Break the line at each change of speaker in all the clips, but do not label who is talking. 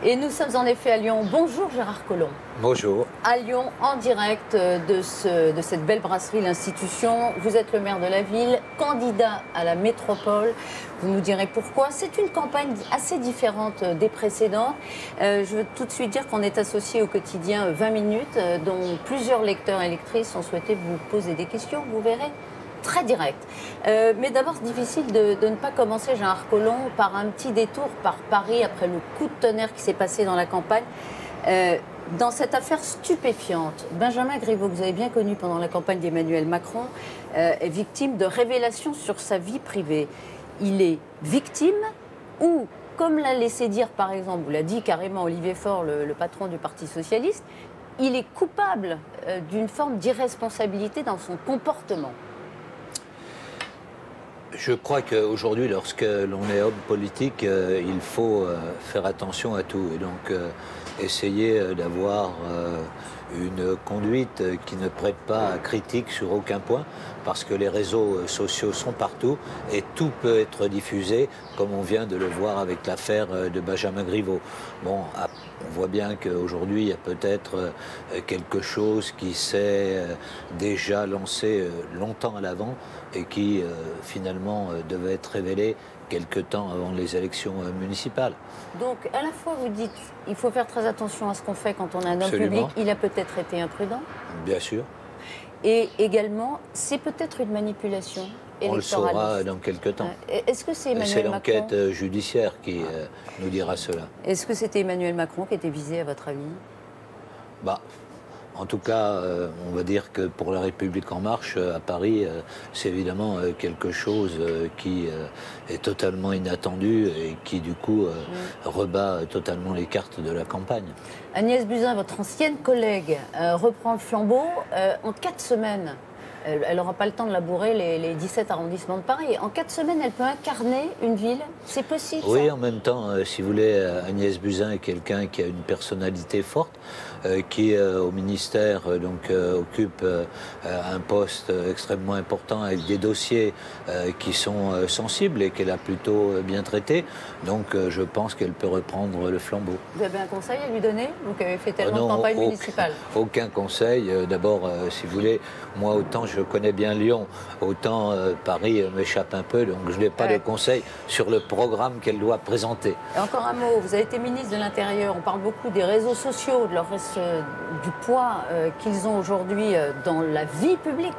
Et nous sommes en effet à Lyon. Bonjour Gérard Collomb.
Bonjour.
À Lyon, en direct de cette belle brasserie, l'Institution. Vous êtes le maire de la ville, candidat à la métropole. Vous nous direz pourquoi. C'est une campagne assez différente des précédentes. Je veux tout de suite dire qu'on est associé au quotidien 20 minutes, dont plusieurs lecteurs et lectrices ont souhaité vous poser des questions. Vous verrez. Très direct. Mais d'abord, c'est difficile de ne pas commencer, Gérard Collomb, par un petit détour par Paris après le coup de tonnerre qui s'est passé dans la campagne. Dans cette affaire stupéfiante, Benjamin Griveaux, que vous avez bien connu pendant la campagne d'Emmanuel Macron, est victime de révélations sur sa vie privée. Il est victime ou, comme l'a laissé dire par exemple, ou l'a dit carrément Olivier Faure, le patron du Parti Socialiste, il est coupable d'une forme d'irresponsabilité dans son comportement.
Je crois qu'aujourd'hui, lorsque l'on est homme politique, il faut faire attention à tout. Et donc, essayer d'avoir une conduite qui ne prête pas à critique sur aucun point, parce que les réseaux sociaux sont partout et tout peut être diffusé, comme on vient de le voir avec l'affaire de Benjamin Griveaux. Bon, on voit bien qu'aujourd'hui, il y a peut-être quelque chose qui s'est déjà lancé longtemps à l'avant et qui finalement devait être révélé quelque temps avant les élections municipales.
Donc, à la fois, vous dites il faut faire très attention à ce qu'on fait quand on est un homme public. Il a peut-être été imprudent.
Bien sûr.
Et également, c'est peut-être une manipulation électorale.
On le saura dans quelques temps.
Est-ce que c'est Emmanuel Macron?
C'est l'enquête judiciaire qui nous dira cela.
Est-ce que c'était Emmanuel Macron qui était visé, à votre avis?
En tout cas, on va dire que pour La République En Marche, à Paris, c'est évidemment quelque chose qui est totalement inattendu et qui, du coup, rebat totalement les cartes de la campagne.
Agnès Buzyn, votre ancienne collègue, reprend le flambeau en 4 semaines. Elle n'aura pas le temps de labourer les 17 arrondissements de Paris. En 4 semaines, elle peut incarner une ville. C'est possible,
oui,
ça?
En même temps, si vous voulez, Agnès Buzyn est quelqu'un qui a une personnalité forte, qui au ministère occupe un poste extrêmement important avec des dossiers qui sont sensibles et qu'elle a plutôt bien traités. Donc je pense qu'elle peut reprendre le flambeau.
Vous avez un conseil à lui donner? Vous qui avez fait tellement de campagne municipale.
Aucun conseil. D'abord, si vous voulez, moi autant je connais bien Lyon, autant Paris m'échappe un peu, donc je n'ai pas de conseil sur le programme qu'elle doit présenter.
Et encore un mot, vous avez été ministre de l'Intérieur, on parle beaucoup des réseaux sociaux, du poids qu'ils ont aujourd'hui dans la vie publique.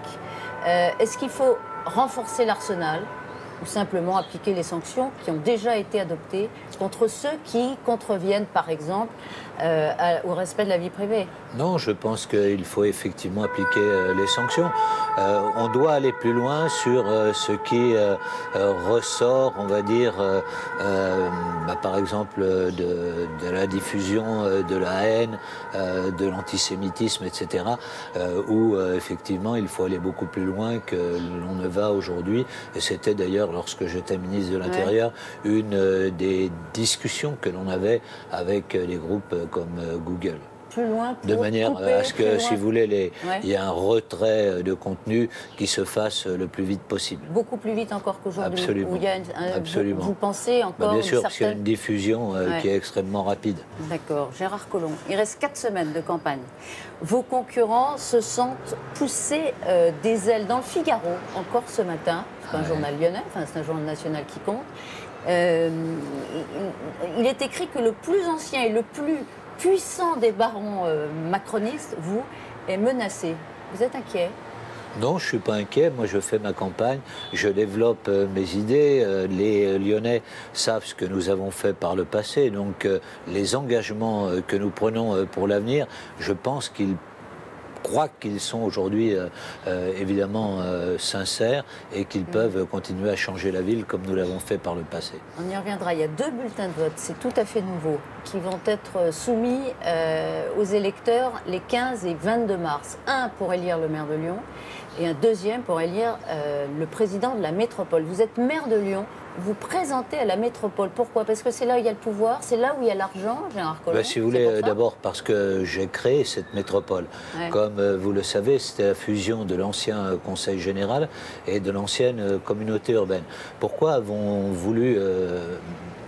Est-ce qu'il faut renforcer l'arsenal ou simplement appliquer les sanctions qui ont déjà été adoptées contre ceux qui contreviennent, par exemple, au respect de la vie privée?
Non, je pense qu'il faut effectivement appliquer les sanctions. On doit aller plus loin sur ce qui ressort, on va dire, par exemple, de la diffusion de la haine, de l'antisémitisme, etc., où effectivement il faut aller beaucoup plus loin que l'on ne va aujourd'hui. Et c'était d'ailleurs, lorsque j'étais ministre de l'Intérieur, une des discussions que l'on avait avec les groupes comme Google.
Plus loin,
de manière à ce que, si vous voulez, il y ait un retrait de contenu qui se fasse le plus vite possible.
Beaucoup plus vite encore qu'aujourd'hui.
Absolument. Absolument.
Vous pensez encore
bien sûr, parce qu'il y a une diffusion qui est extrêmement rapide.
D'accord. Gérard Collomb, il reste 4 semaines de campagne. Vos concurrents se sentent pousser des ailes. Dans le Figaro, encore ce matin, c'est pas un journal lyonnais, enfin c'est un journal national qui compte, il est écrit que le plus ancien et le plus puissant des barons macronistes, vous, est menacé. Vous êtes inquiet?
Non, je ne suis pas inquiet. Moi, je fais ma campagne, je développe mes idées. Les Lyonnais savent ce que nous avons fait par le passé. Donc, les engagements que nous prenons pour l'avenir, je pense qu'ils croient qu'ils sont aujourd'hui évidemment sincères et qu'ils peuvent continuer à changer la ville comme nous l'avons fait par le passé.
On y reviendra. Il y a 2 bulletins de vote, c'est tout à fait nouveau, qui vont être soumis aux électeurs les 15 et 22 mars. Un pour élire le maire de Lyon et un deuxième pour élire le président de la métropole. Vous êtes maire de Lyon, vous présentez à la métropole. Pourquoi? Parce que c'est là où il y a le pouvoir, c'est là où il y a l'argent, Gérard Collomb.
Si vous voulez, d'abord parce que j'ai créé cette métropole. Comme vous le savez, c'était la fusion de l'ancien Conseil général et de l'ancienne communauté urbaine. Pourquoi avons voulu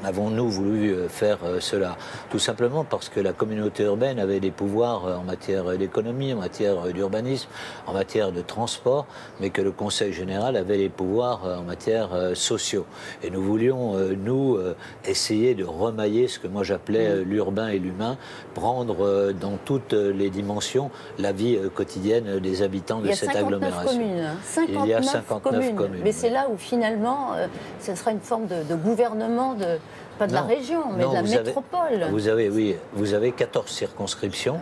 avons-nous voulu faire cela? Tout simplement parce que la communauté urbaine avait des pouvoirs en matière d'économie, en matière d'urbanisme, en matière de transport, mais que le Conseil général avait des pouvoirs en matière sociaux. Et nous voulions, nous, essayer de remailler ce que moi j'appelais l'urbain et l'humain, prendre dans toutes les dimensions la vie quotidienne des habitants de cette agglomération.
Il y a 59 communes. Mais c'est là où finalement, ce sera une forme de gouvernement pas de la région, mais de la métropole.
Vous avez 14 circonscriptions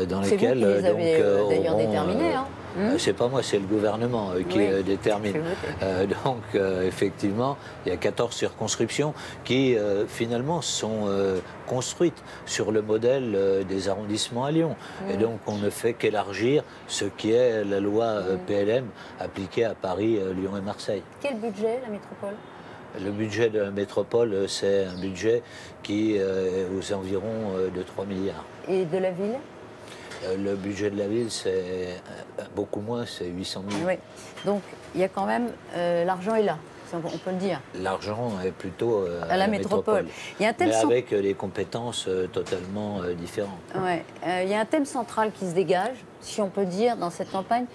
dans lesquelles...
C'est vous qui les avez d'ailleurs déterminées.
C'est pas moi, c'est le gouvernement qui détermine. Donc, effectivement, il y a 14 circonscriptions qui, finalement, sont construites sur le modèle des arrondissements à Lyon. Et donc, on ne fait qu'élargir ce qui est la loi PLM appliquée à Paris, Lyon et Marseille.
Quel budget, la métropole ?
Le budget de la métropole, c'est un budget qui est aux environs de 3 milliards.
Et de la ville ?
Le budget de la ville, c'est beaucoup moins, c'est 800 000.
Oui. Donc, il y a quand même... l'argent est là, on peut le dire.
L'argent est plutôt
à la métropole. Il y a un thème
mais avec des compétences totalement différentes.
Il y a un thème central qui se dégage, si on peut dire, dans cette campagne.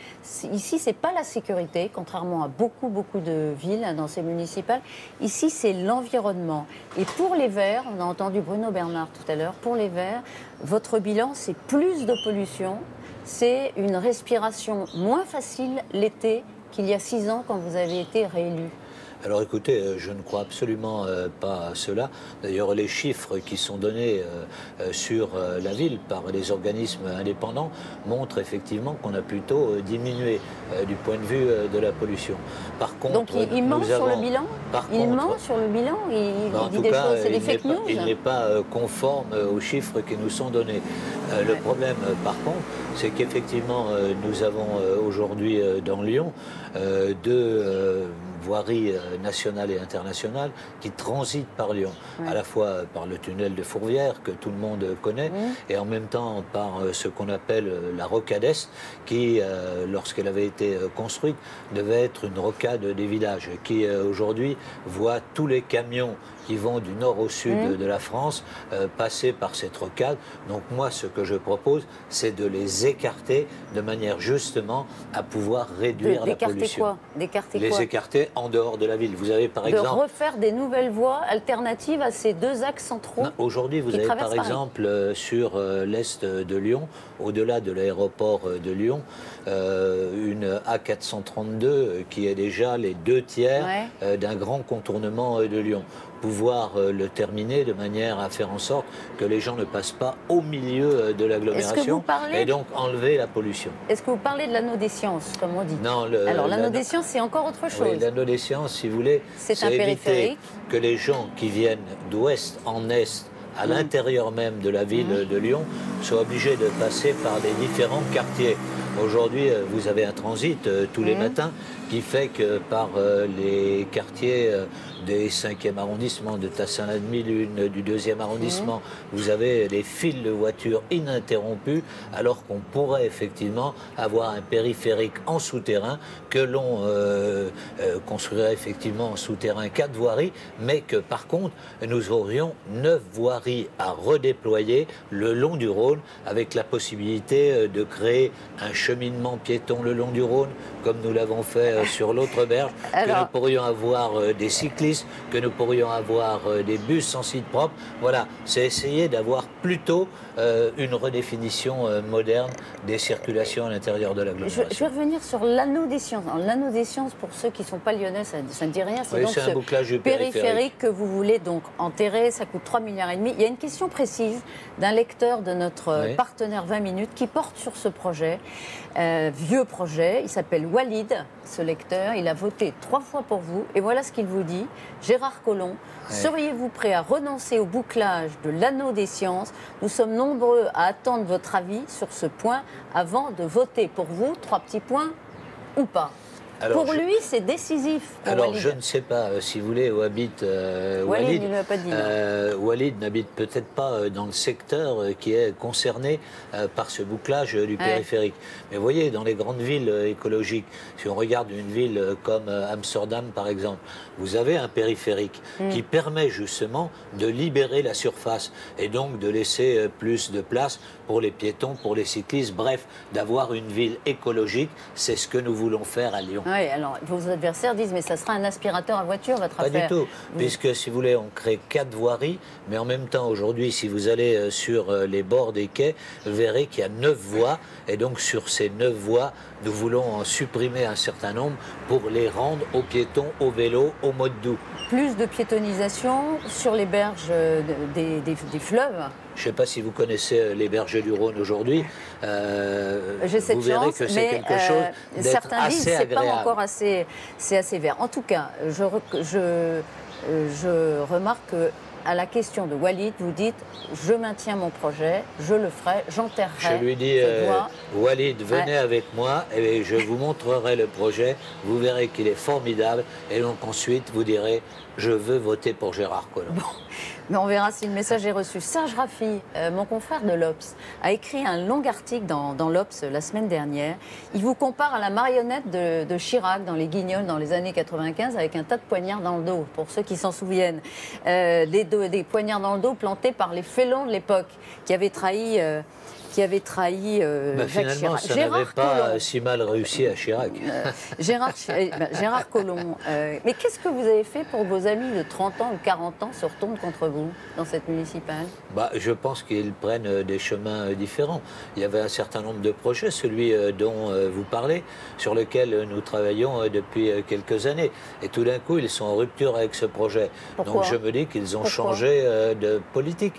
Ici, ce n'est pas la sécurité, contrairement à beaucoup de villes dans ces municipales. Ici, c'est l'environnement. Et pour les Verts, on a entendu Bruno Bernard tout à l'heure, pour les Verts, votre bilan, c'est plus de pollution, c'est une respiration moins facile l'été qu'il y a 6 ans quand vous avez été réélu.
Alors écoutez, je ne crois absolument pas à cela. D'ailleurs, les chiffres qui sont donnés sur la ville par les organismes indépendants montrent effectivement qu'on a plutôt diminué du point de vue de la pollution. Par contre,
donc il ment sur le bilan. Il ment sur le bilan. Il dit des choses, c'est des fake news.
Il n'est pas conforme aux chiffres qui nous sont donnés. Le problème, par contre, c'est qu'effectivement, nous avons aujourd'hui dans Lyon deux voiries nationales et internationales qui transitent par Lyon, à la fois par le tunnel de Fourvière que tout le monde connaît et en même temps par ce qu'on appelle la rocade Est qui, lorsqu'elle avait été construite, devait être une rocade des villages qui aujourd'hui voit tous les camions qui vont du nord au sud de la France passer par cette rocade. Donc moi, ce que je propose, c'est de les écarter de manière justement à pouvoir réduire la pollution. Les écarter en dehors de la ville. Vous avez par exemple...
De refaire des nouvelles voies alternatives à ces 2 axes centraux.
Aujourd'hui, vous avez par exemple sur l'est de Lyon, au-delà de l'aéroport de Lyon, une A432 qui est déjà les 2 tiers d'un grand contournement de Lyon. Pouvoir le terminer de manière à faire en sorte que les gens ne passent pas au milieu de l'agglomération et donc enlever la pollution.
Est-ce que vous parlez de l'anneau des sciences, comme on dit?
Non.
Alors l'anneau des sciences, c'est encore autre chose.
Oui, l'anneau des sciences, si vous voulez, c'est
un périphérique.
Que les gens qui viennent d'ouest en est, à l'intérieur même de la ville de Lyon, soient obligés de passer par les différents quartiers. Aujourd'hui, vous avez un transit tous les matins qui fait que par les quartiers des 5e arrondissement, de Tassin-la-Demi-Lune, du 2e arrondissement, vous avez des files de voitures ininterrompues, alors qu'on pourrait effectivement avoir un périphérique en souterrain que l'on construirait effectivement en souterrain 4 voiries, mais que par contre, nous aurions 9 voiries à redéployer le long du Rhône, avec la possibilité de créer un cheminement piéton le long du Rhône, comme nous l'avons fait sur l'autre berge, que nous pourrions avoir des cyclistes, que nous pourrions avoir des bus en site propre. Voilà, c'est essayer d'avoir plutôt une redéfinition moderne des circulations à l'intérieur de l'agglomération.
Je vais revenir sur l'anneau des sciences. L'anneau des sciences, pour ceux qui ne sont pas lyonnais, ça ne dit rien. C'est donc
un bouclage du
périphérique que vous voulez donc enterrer. Ça coûte 3,5 milliards. Il y a une question précise d'un lecteur de notre partenaire 20 minutes qui porte sur ce projet. Vieux projet, il s'appelle Walid, ce lecteur, il a voté 3 fois pour vous, et voilà ce qu'il vous dit. Gérard Collomb, seriez-vous prêt à renoncer au bouclage de l'anneau des sciences? Nous sommes nombreux à attendre votre avis sur ce point avant de voter pour vous. 3 petits points ou pas?
Alors,
pour lui, c'est décisif.
Alors,
Walid.
je ne sais pas, si vous voulez, où habite
Walid. Il ne l'a pas dit.
Walid n'habite peut-être pas dans le secteur qui est concerné par ce bouclage du périphérique. Mais vous voyez, dans les grandes villes écologiques, si on regarde une ville comme Amsterdam, par exemple, vous avez un périphérique qui permet justement de libérer la surface et donc de laisser plus de place pour les piétons, pour les cyclistes, bref, d'avoir une ville écologique. C'est ce que nous voulons faire à Lyon.
Oui, alors vos adversaires disent, mais ça sera un aspirateur à voiture, votre affaire.
Pas du tout, puisque si vous voulez, on crée 4 voiries, mais en même temps, aujourd'hui, si vous allez sur les bords des quais, vous verrez qu'il y a 9 voies, et donc sur ces 9 voies, nous voulons en supprimer un certain nombre pour les rendre aux piétons, aux vélos, aux modes doux.
Plus de piétonisation sur les berges des fleuves.
Je ne sais pas si vous connaissez les berges du Rhône aujourd'hui. Vous verrez que c'est quelque chose d'être assez agréable.
C'est pas encore assez, c'est assez vert. En tout cas, je remarque que à la question de Walid, vous dites je maintiens mon projet, je le ferai, j'enterrerai.
Je lui dis Walid, venez avec moi et je vous montrerai le projet. Vous verrez qu'il est formidable et donc ensuite vous direz je veux voter pour Gérard Collomb.
Bon. Mais on verra si le message est reçu. Serge Raffi, mon confrère de l'Obs, a écrit un long article dans l'Obs la semaine dernière. Il vous compare à la marionnette de Chirac dans Les Guignols dans les années 95 avec un tas de poignards dans le dos, pour ceux qui s'en souviennent. Des poignards dans le dos plantés par les félons de l'époque qui avaient trahi... Jacques
finalement,
Chirac.
ça n'avait pas si mal réussi à Chirac.
Gérard Collomb. Mais qu'est-ce que vous avez fait pour que vos amis de 30 ans ou 40 ans se retournent contre vous dans cette municipale?
Je pense qu'ils prennent des chemins différents. Il y avait un certain nombre de projets, celui dont vous parlez, sur lequel nous travaillons depuis quelques années. Et tout d'un coup, ils sont en rupture avec ce projet.
Pourquoi?
Donc je me dis qu'ils ont changé de politique.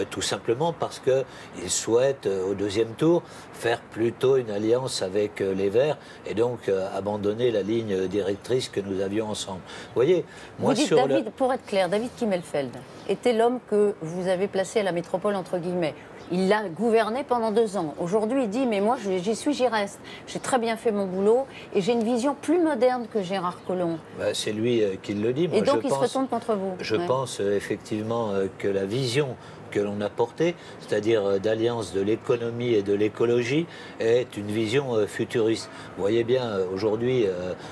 Tout simplement parce qu'ils souhaitent, au deuxième tour, faire plutôt une alliance avec les Verts et donc abandonner la ligne directrice que nous avions ensemble. Vous voyez, moi,
vous dites, David, pour être clair, David Kimmelfeld était l'homme que vous avez placé à la métropole, entre guillemets. Il l'a gouverné pendant 2 ans. Aujourd'hui, il dit, mais moi, j'y suis, j'y reste. J'ai très bien fait mon boulot et j'ai une vision plus moderne que Gérard Collomb.
C'est lui qui le dit. Moi,
et donc, il se retourne contre vous.
Je pense effectivement que la vision que l'on a portée, c'est-à-dire d'alliance de l'économie et de l'écologie, est une vision futuriste. Vous voyez bien, aujourd'hui,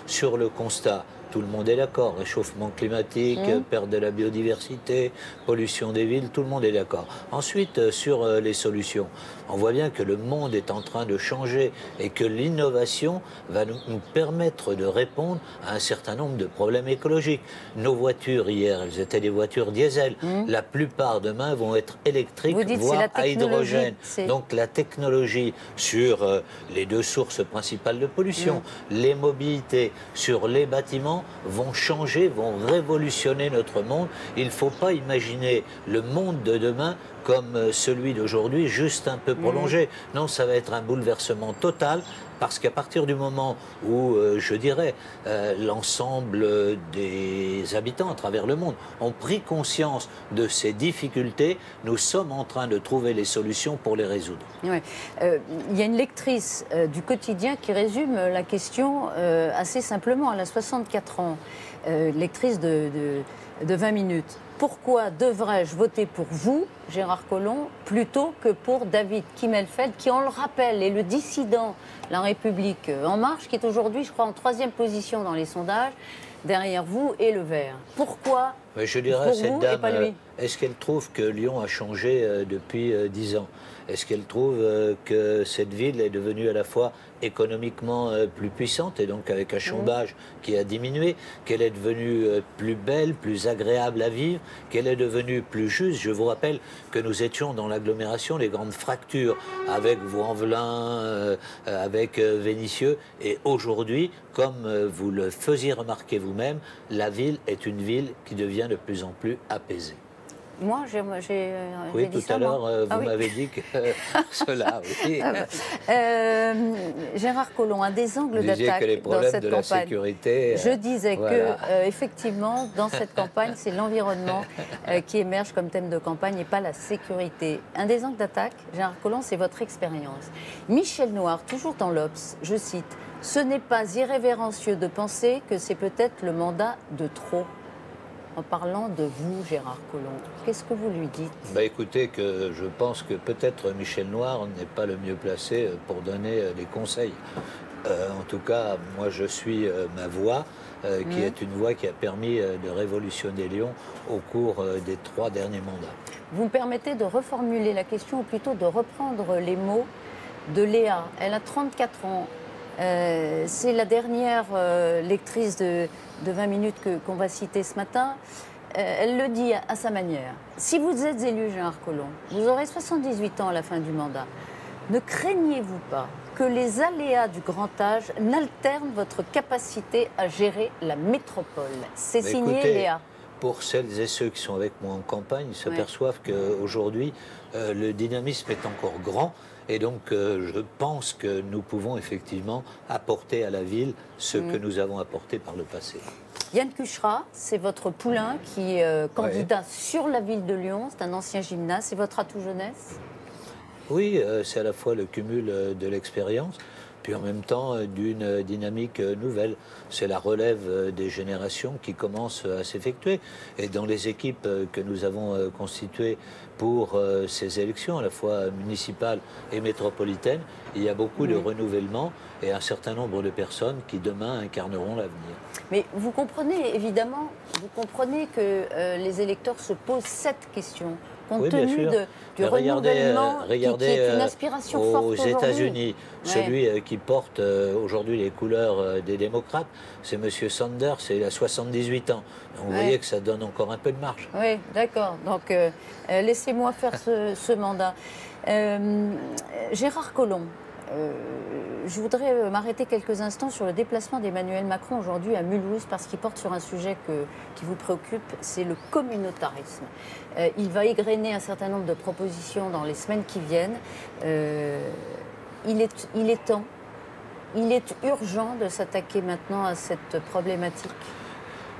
sur le constat, tout le monde est d'accord. Réchauffement climatique, perte de la biodiversité, pollution des villes, tout le monde est d'accord. Ensuite, sur les solutions, on voit bien que le monde est en train de changer et que l'innovation va nous permettre de répondre à un certain nombre de problèmes écologiques. Nos voitures, hier, elles étaient des voitures diesel. La plupart demain vont être électriques, voire à hydrogène. Donc la technologie sur les 2 sources principales de pollution, les mobilités, sur les bâtiments, vont changer, vont révolutionner notre monde. Il ne faut pas imaginer le monde de demain comme celui d'aujourd'hui, juste un peu prolongé. Non, ça va être un bouleversement total, parce qu'à partir du moment où, je dirais, l'ensemble des habitants à travers le monde ont pris conscience de ces difficultés, nous sommes en train de trouver les solutions pour les résoudre.
Ouais. Il y a une lectrice du quotidien qui résume la question assez simplement. Elle a 64 ans, lectrice de 20 minutes. Pourquoi devrais-je voter pour vous, Gérard Collomb, plutôt que pour David Kimmelfeld, qui, on le rappelle, est le dissident La République En Marche, qui est aujourd'hui, je crois, en 3e position dans les sondages, derrière vous et Le Vert. Pourquoi
je dirais à cette dame,
est-ce
qu'elle trouve que Lyon a changé depuis 10 ans? Est-ce qu'elle trouve que cette ville est devenue à la fois économiquement plus puissante et donc avec un chômage qui a diminué, qu'elle est devenue plus belle, plus agréable à vivre, qu'elle est devenue plus juste? Je vous rappelle que nous étions dans l'agglomération, les grandes fractures avec Vaux-en-Velin, avec Vénissieux, et aujourd'hui, comme vous le faisiez remarquer vous-même, la ville est une ville qui devient de plus en plus apaisée.
Moi,
Oui,
dit
tout
ça,
à l'heure,
moi. Ah
vous
oui.
m'avez dit que cela, oui.
Ah bah. Gérard Collomb, un des angles
Vous disiez que les
d'attaque dans
problèmes
cette
de la
campagne.
sécurité...
Je disais
voilà.
que, effectivement, dans cette campagne, c'est l'environnement qui émerge comme thème de campagne et pas la sécurité. Un des angles d'attaque, Gérard Collomb, c'est votre expérience. Michel Noir, toujours dans l'Obs, je cite, « Ce n'est pas irrévérencieux de penser que c'est peut-être le mandat de trop ». En parlant de vous, Gérard Collomb, qu'est-ce que vous lui dites?
Bah écoutez, que je pense que peut-être Michel Noir n'est pas le mieux placé pour donner des conseils. En tout cas, moi je suis ma voix, qui est une voix qui a permis de révolutionner Lyon au cours des 3 derniers mandats.
Vous me permettez de reformuler la question, ou plutôt de reprendre les mots de Léa. Elle a 34 ans. C'est la dernière lectrice de 20 minutes qu'on va citer ce matin. Elle le dit à sa manière. Si vous êtes élu, Gérard Collomb, vous aurez 78 ans à la fin du mandat. Ne craignez-vous pas que les aléas du grand âge n'alternent votre capacité à gérer la métropole? C'est signé
Écoutez,
Léa.
pour celles et ceux qui sont avec moi en campagne, ils s'aperçoivent qu'aujourd'hui, le dynamisme est encore grand. Et donc, je pense que nous pouvons effectivement apporter à la ville ce que nous avons apporté par le passé.
Yann Cucherat, c'est votre poulain qui est candidat sur la ville de Lyon. C'est un ancien gymnase. C'est votre atout jeunesse?
Oui, c'est à la fois le cumul de l'expérience, puis en même temps d'une dynamique nouvelle. C'est la relève des générations qui commence à s'effectuer. Et dans les équipes que nous avons constituées pour ces élections, à la fois municipales et métropolitaines, il y a beaucoup de renouvellement et un certain nombre de personnes qui demain incarneront l'avenir.
Mais vous comprenez, évidemment, vous comprenez que les électeurs se posent cette question. Compte tenu du renouvellement qui est une aspiration forte
aux
aujourd'hui.
États-Unis, celui qui porte aujourd'hui les couleurs des démocrates, c'est M. Sanders, il a 78 ans. Donc vous voyez que ça donne encore un peu de marge.
Oui, d'accord. Donc laissez-moi faire ce mandat. Gérard Collomb, je voudrais m'arrêter quelques instants sur le déplacement d'Emmanuel Macron aujourd'hui à Mulhouse, parce qu'il porte sur un sujet qui vous préoccupe, c'est le communautarisme. Il va égrener un certain nombre de propositions dans les semaines qui viennent. Il est temps, il est urgent de s'attaquer maintenant à cette problématique.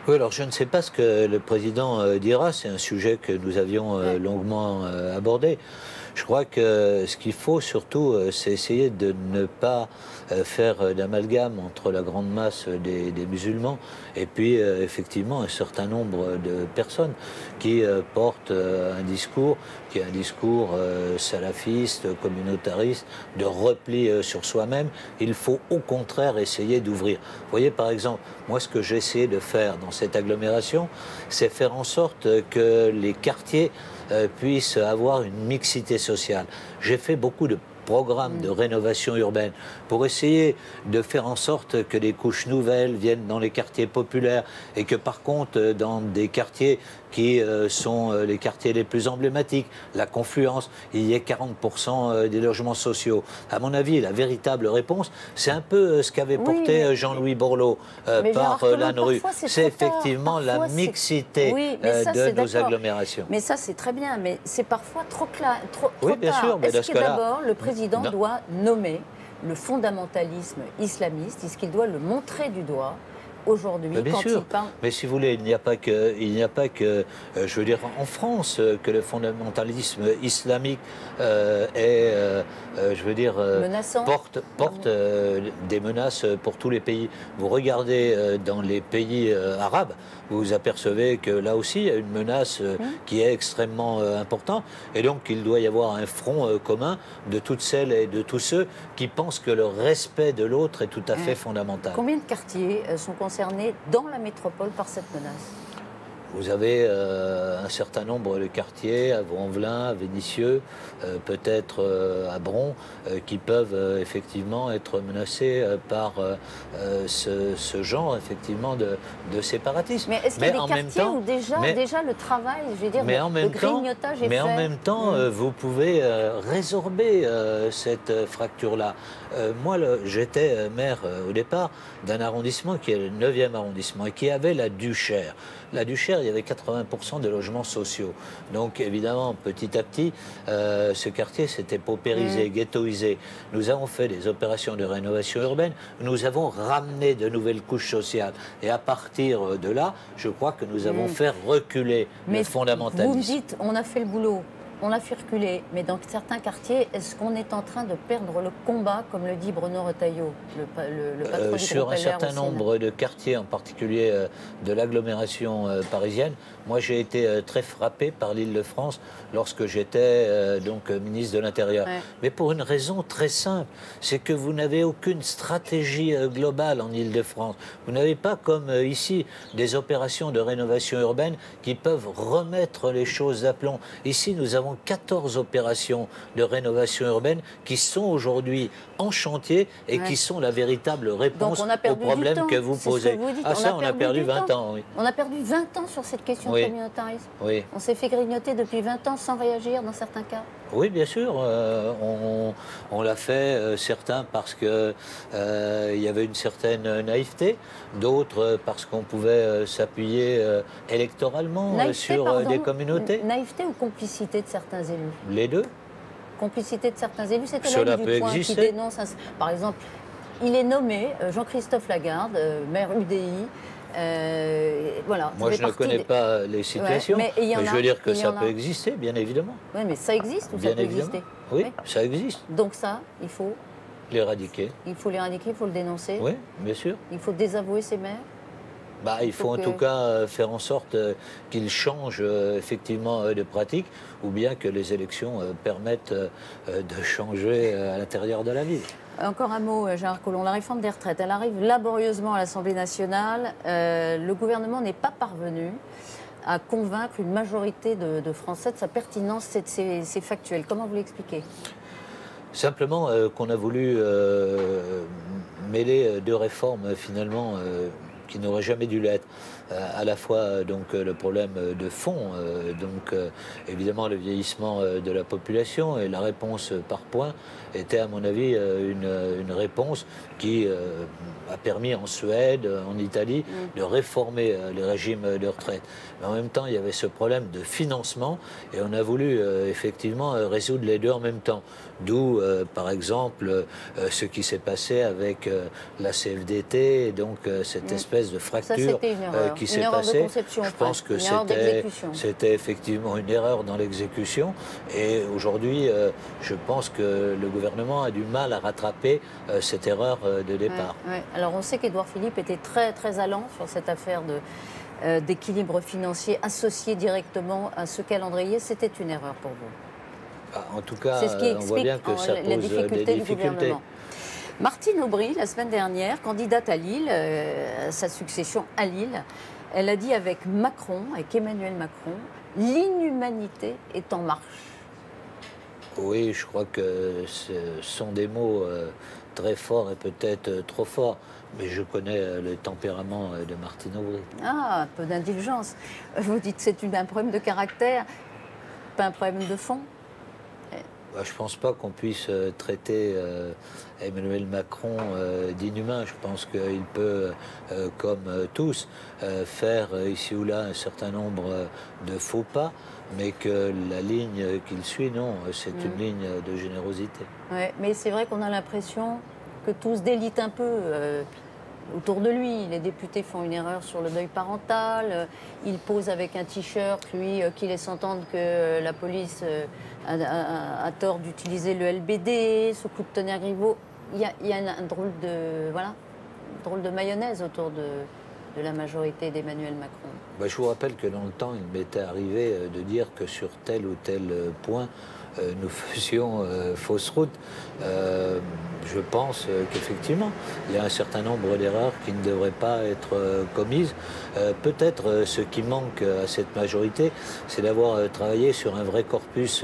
Oui, alors je ne sais pas ce que le président dira, c'est un sujet que nous avions longuement abordé. Je crois que ce qu'il faut surtout, c'est essayer de ne pas faire d'amalgame entre la grande masse des musulmans et puis effectivement un certain nombre de personnes qui portent un discours qui est un discours salafiste, communautariste, de repli sur soi-même. Il faut au contraire essayer d'ouvrir. Vous voyez par exemple, moi ce que j'ai essayé de faire dans cette agglomération, c'est faire en sorte que les quartiers puissent avoir une mixité sociale. J'ai fait beaucoup de programmes de rénovation urbaine pour essayer de faire en sorte que des couches nouvelles viennent dans les quartiers populaires et que par contre dans des quartiers qui sont les quartiers les plus emblématiques, la Confluence, il y ait 40% des logements sociaux. À mon avis, la véritable réponse, c'est un peu ce qu'avait porté Jean-Louis Borloo par l'ANRU. C'est effectivement la mixité de nos agglomérations.
Mais ça, c'est très bien, mais c'est parfois trop
oui, bien
tard.
sûr, mais
Est-ce que d'abord, le président doit nommer le fondamentalisme islamiste? Est-ce qu'il doit le montrer du doit aujourd'hui quand il parle?
Mais si vous voulez, il n'y a pas que, je veux dire, en France, que le fondamentalisme islamique je veux dire, porte des menaces pour tous les pays. Vous regardez dans les pays arabes, vous vous apercevez que là aussi, il y a une menace qui est extrêmement importante. Et donc, il doit y avoir un front commun de toutes celles et de tous ceux qui pensent que le respect de l'autre est tout à fait fondamental.
Combien de quartiers sont concernés dans la métropole par cette menace?
Vous avez un certain nombre de quartiers, à Vaux-en-Velin, à Vénissieux, peut-être à Bron, qui peuvent effectivement être menacés par ce genre effectivement de séparatisme.
Mais est-ce qu'il y a des quartiers où déjà le travail, je veux dire, le grignotage est fait?
Mais en même temps, vous pouvez résorber cette fracture-là. Moi, j'étais maire au départ d'un arrondissement qui est le 9e arrondissement et qui avait la Duchère. La Duchère il y avait 80% de logements sociaux. Donc évidemment, petit à petit, ce quartier s'était paupérisé, ghettoisé. Nous avons fait des opérations de rénovation urbaine, nous avons ramené de nouvelles couches sociales. Et à partir de là, je crois que nous avons fait reculer le fondamentalisme.
Vous me dites, on a fait le boulot. On l'a fait reculer, mais dans certains quartiers, est-ce qu'on est en train de perdre le combat, comme le dit Bruno Retailleau, le patron du
sur
groupe
un
LR
certain
au
nombre de quartiers, en particulier de l'agglomération parisienne, moi j'ai été très frappé par l'Île-de-France lorsque j'étais donc ministre de l'Intérieur.
Ouais.
Mais pour une raison très simple, c'est que vous n'avez aucune stratégie globale en Île-de-France. Vous n'avez pas comme ici des opérations de rénovation urbaine qui peuvent remettre les choses d'aplomb. Ici, nous avons 14 opérations de rénovation urbaine qui sont aujourd'hui en chantier et qui sont la véritable réponse aux problèmes que vous posez.
Ah ça,
on a perdu 20 ans, oui.
On a perdu 20 ans sur cette question de communautarisme.
Oui.
On s'est fait grignoter depuis 20 ans sans réagir dans certains cas.
Oui, bien sûr. On l'a fait, certains parce qu'il y avait une certaine naïveté, d'autres parce qu'on pouvait s'appuyer électoralement sur des communautés.
Naïveté ou complicité de certains élus?
Les deux.
Complicité de certains élus, c'est
Cela
Hélène
peut
Dupoint qui
exister.
dénonce, par exemple, il est nommé Jean-Christophe Lagarde, maire UDI. Voilà,
moi, je ne connais pas les situations, mais je veux dire que ça peut exister, bien évidemment.
Oui, mais ça existe ou
bien
ça peut
évidemment.
exister?
Oui, ça existe.
Donc ça, il faut
l'éradiquer.
Il faut l'éradiquer, il faut le dénoncer.
Oui, bien sûr.
Il faut désavouer ces maires.
Il faut en tout cas faire en sorte qu'ils changent effectivement de pratique, ou bien que les élections permettent de changer à l'intérieur de la ville.
Encore un mot, Gérard Collomb. La réforme des retraites, elle arrive laborieusement à l'Assemblée nationale. Le gouvernement n'est pas parvenu à convaincre une majorité de Français de sa pertinence. C'est factuel. Comment vous l'expliquez?
Simplement qu'on a voulu mêler deux réformes finalement qui n'aurait jamais dû l'être. À la fois donc le problème de fond, donc évidemment le vieillissement de la population, et la réponse par points était à mon avis une réponse qui a permis en Suède, en Italie, de réformer les régimes de retraite. Mais en même temps, il y avait ce problème de financement, et on a voulu effectivement résoudre les deux en même temps. D'où, par exemple, ce qui s'est passé avec la CFDT, et donc cette espèce de fracture qui s'est passée. Je pense que c'était effectivement une erreur dans l'exécution, et aujourd'hui, je pense que le gouvernement a du mal à rattraper cette erreur de départ.
Alors on sait qu'Édouard Philippe était très très allant sur cette affaire d'équilibre financier associé directement à ce calendrier. C'était une erreur pour vous?
En tout cas, on voit bien que ça pose des difficultés.
Martine Aubry, la semaine dernière, candidate à Lille, sa succession à Lille, elle a dit avec Emmanuel Macron, l'inhumanité est en marche.
Oui, je crois que ce sont des mots très forts et peut-être trop forts, mais je connais le tempérament de Martine Aubry.
Ah, un peu d'indulgence. Vous dites que c'est un problème de caractère, pas un problème de fond?
Je ne pense pas qu'on puisse traiter Emmanuel Macron d'inhumain. Je pense qu'il peut, comme tous, faire ici ou là un certain nombre de faux pas, mais que la ligne qu'il suit, non, c'est une ligne de générosité.
Ouais, mais c'est vrai qu'on a l'impression que tout se délite un peu autour de lui. Les députés font une erreur sur le deuil parental. Il pose avec un t-shirt, lui, qui laisse entendre que la police a tort d'utiliser le LBD, ce coup de tonnerre Griveaux. Il y a un drôle de mayonnaise autour de la majorité d'Emmanuel Macron.
Je vous rappelle que dans le temps, il m'était arrivé de dire que sur tel ou tel point, nous faisions fausse route. Je pense qu'effectivement, il y a un certain nombre d'erreurs qui ne devraient pas être commises. Peut-être ce qui manque à cette majorité, c'est d'avoir travaillé sur un vrai corpus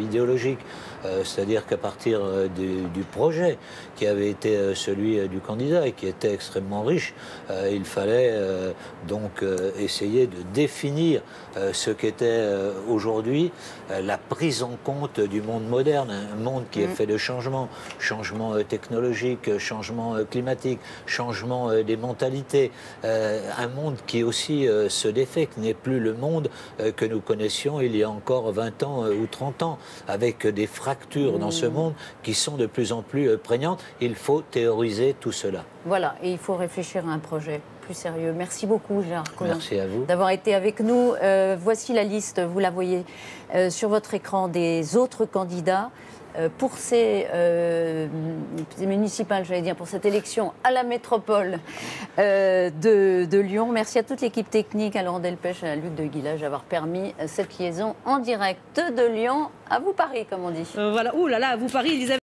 idéologique. C'est-à-dire qu'à partir du projet qui avait été celui du candidat et qui était extrêmement riche, il fallait donc essayer de définir ce qu'était aujourd'hui la prise en compte compte du monde moderne, un monde qui est fait de changements, changements technologiques, changements climatiques, changements des mentalités, un monde qui aussi se défait, qui n'est plus le monde que nous connaissions il y a encore 20 ans ou 30 ans, avec des fractures dans ce monde qui sont de plus en plus prégnantes. Il faut théoriser tout cela.
Voilà, et il faut réfléchir à un projet plus sérieux. Merci beaucoup, Gérard Collin,
merci à vous
d'avoir été avec nous. Voici la liste, vous la voyez sur votre écran, des autres candidats pour ces municipales, j'allais dire, pour cette élection à la métropole de Lyon. Merci à toute l'équipe technique, à Laurent Delpech et à Luc de Guillage d'avoir permis cette liaison en direct de Lyon à vous Paris, comme on dit.
Voilà, ouh là là, à vous Paris, Elisabeth.